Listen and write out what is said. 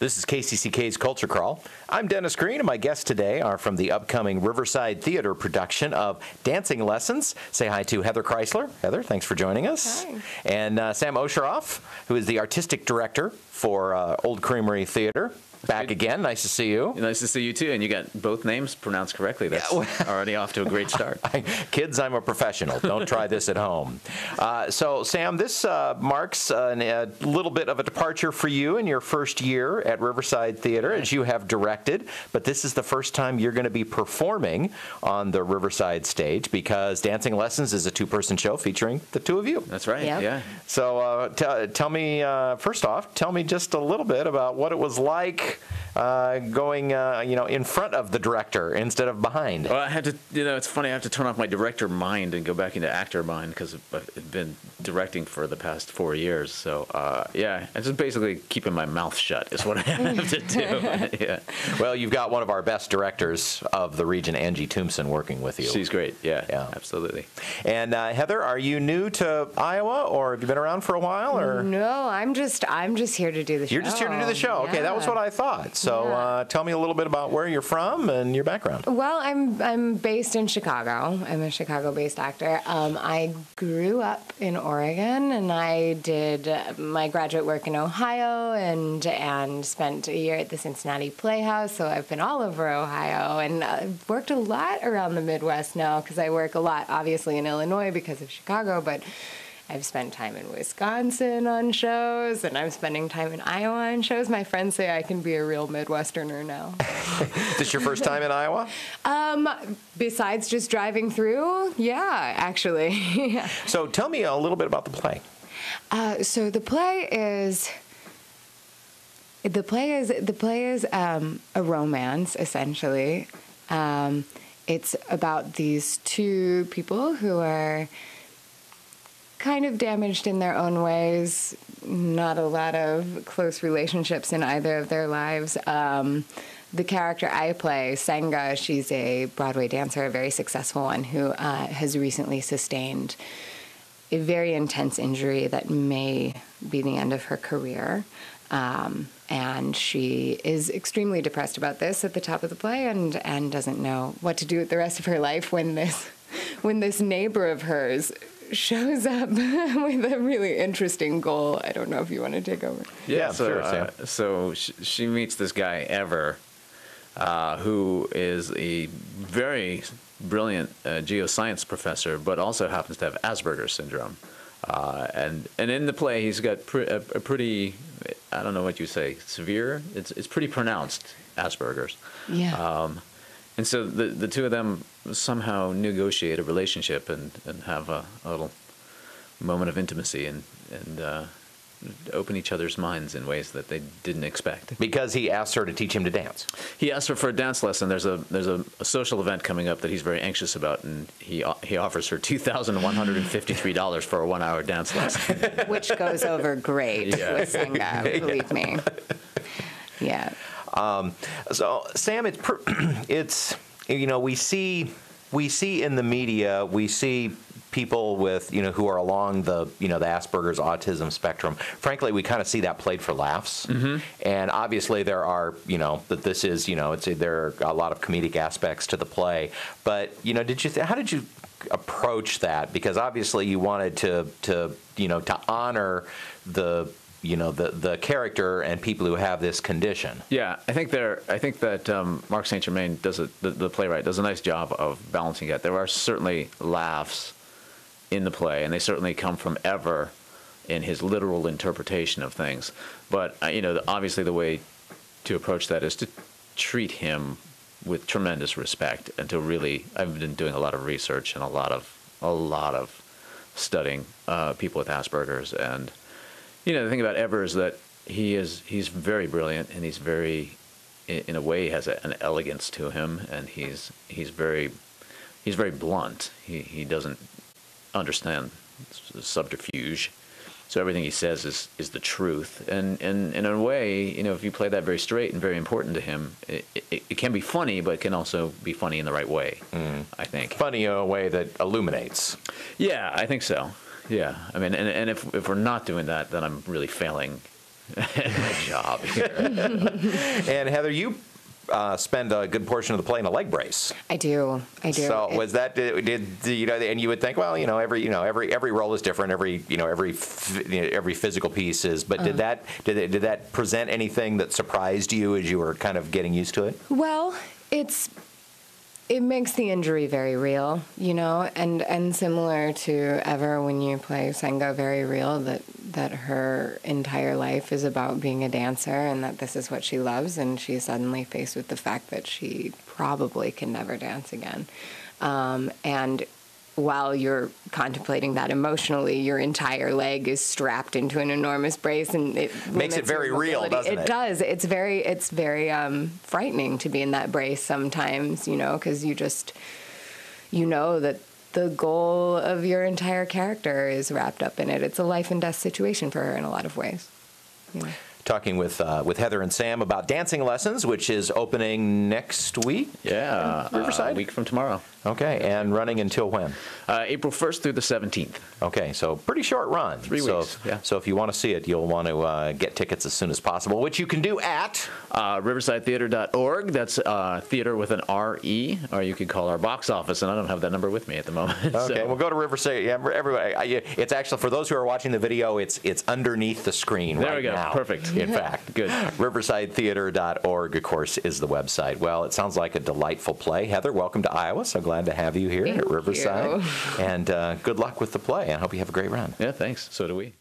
This is KCCK's Culture Crawl. I'm Dennis Green, and my guests today are from the upcoming Riverside Theater production of Dancing Lessons. Say hi to Heather Chrisler. Heather, thanks for joining us. Hi. And Sam Osheroff, who is the artistic director for Old Creamery Theater. Back again. Nice to see you. Nice to see you, too. And you got both names pronounced correctly. That's already off to a great start. Kids, I'm a professional. Don't try this at home. So, Sam, this marks a little bit of a departure for you in your first year at Riverside Theater, as you have directed. But this is the first time you're going to be performing on the Riverside stage, because Dancing Lessons is a two-person show featuring the two of you. That's right, Yep. yeah. So tell me, first off, tell me just a little bit about what it was like going, in front of the director instead of behind. Well, I had to, it's funny, I have to turn off my director mind and go back into actor mind, because I've been directing for the past 4 years. So, I'm just basically keeping my mouth shut is what I have to do. Yeah. Well, you've got one of our best directors of the region, Angie Tombson, working with you. She's great, yeah, absolutely. And Heather, are you new to Iowa, or have you been around for a while? Or No, I'm just here to do the show. You're just here to do the show. Okay, that was what I thought. So tell me a little bit about where you're from and your background. Well, I'm based in Chicago. I'm a Chicago-based actor. I grew up in Oregon, and I did my graduate work in Ohio, and spent a year at the Cincinnati Playhouse. So I've been all over Ohio, and I've worked a lot around the Midwest now, because I work a lot, obviously, in Illinois because of Chicago, but I've spent time in Wisconsin on shows, and I'm spending time in Iowa on shows. My friends say I can be a real Midwesterner now. Is this your first time in Iowa? Besides just driving through, yeah, actually. Yeah. So tell me a little bit about the play. So the play is a romance, essentially. It's about these two people who are kind of damaged in their own ways, not a lot of close relationships in either of their lives. The character I play, Senga, she's a Broadway dancer, a very successful one, who has recently sustained a very intense injury that may be the end of her career. And she is extremely depressed about this at the top of the play, and doesn't know what to do with the rest of her life when this neighbor of hers shows up with a really interesting goal. I don't know if you want to take over. Yeah, sure, Sam. So she meets this guy, Ever, who is a very brilliant geoscience professor, but also happens to have Asperger syndrome. And in the play, he's got a pretty, I don't know what you say, severe? It's pretty pronounced Asperger's. Yeah. And so the two of them somehow negotiate a relationship and have a little moment of intimacy and open each other's minds in ways that they didn't expect. Because he asked her to teach him to dance. He asked her for a dance lesson. There's a social event coming up that he's very anxious about, and he offers her $2,153 for a 1-hour dance lesson. Which goes over great with Senga, believe me. Yeah. So, Sam, it's we see in the media, we see people with, who are along the, the Asperger's autism spectrum. Frankly, we kind of see that played for laughs. Mm-hmm. And obviously there are, that this is, there are a lot of comedic aspects to the play. But, how did you approach that? Because obviously you wanted to honor the character and people who have this condition. Yeah, I think that Mark St. Germain the playwright does a nice job of balancing it. There are certainly laughs in the play, and they certainly come from Ever in his literal interpretation of things. But obviously the way to approach that is to treat him with tremendous respect, and to really, I've been doing a lot of research and a lot of studying people with Asperger's. And the thing about Ever is that he's very brilliant, and he's very, in a way, has an elegance to him, and he's very blunt. He doesn't understand subterfuge, so everything he says is the truth. And in a way, if you play that very straight and very important to him, it can be funny, but it can also be funny in the right way. I think funny in a way that illuminates. Yeah, I think so. Yeah, I mean, and if we're not doing that, then I'm really failing My job here. And Heather, you spend a good portion of the play in a leg brace. I do. So was that did you know? And you would think, well, every role is different. Every physical piece is. But did that present anything that surprised you as you were kind of getting used to it? Well, it makes the injury very real, and similar to Ever when you play Senga, very real that her entire life is about being a dancer and that this is what she loves, and she's suddenly faced with the fact that she probably can never dance again. And while you're contemplating that emotionally, your entire leg is strapped into an enormous brace, and it makes it very real, doesn't it? It does. It's very frightening to be in that brace sometimes, because you know that the goal of your entire character is wrapped up in it. It's a life and death situation for her in a lot of ways. Talking with Heather and Sam about dancing lessons, which is opening next week. Yeah, Riverside? A week from tomorrow. Okay, and running until when? April 1st through the 17th. Okay, so pretty short run. 3 weeks, yeah. So if you want to see it, you'll want to get tickets as soon as possible, which you can do at riversidetheater.org. That's theater with an R-E, or you could call our box office, and I don't have that number with me at the moment. Okay, so. we'll go to Riverside. Yeah, everybody, it's actually, for those who are watching the video, it's underneath the screen there right we go. now. Perfect. In fact. Good. Riversidetheater.org, of course, is the website. Well, it sounds like a delightful play. Heather, welcome to Iowa. So glad to have you here at Riverside. Thank you. And good luck with the play. I hope you have a great run. Yeah, thanks. So do we.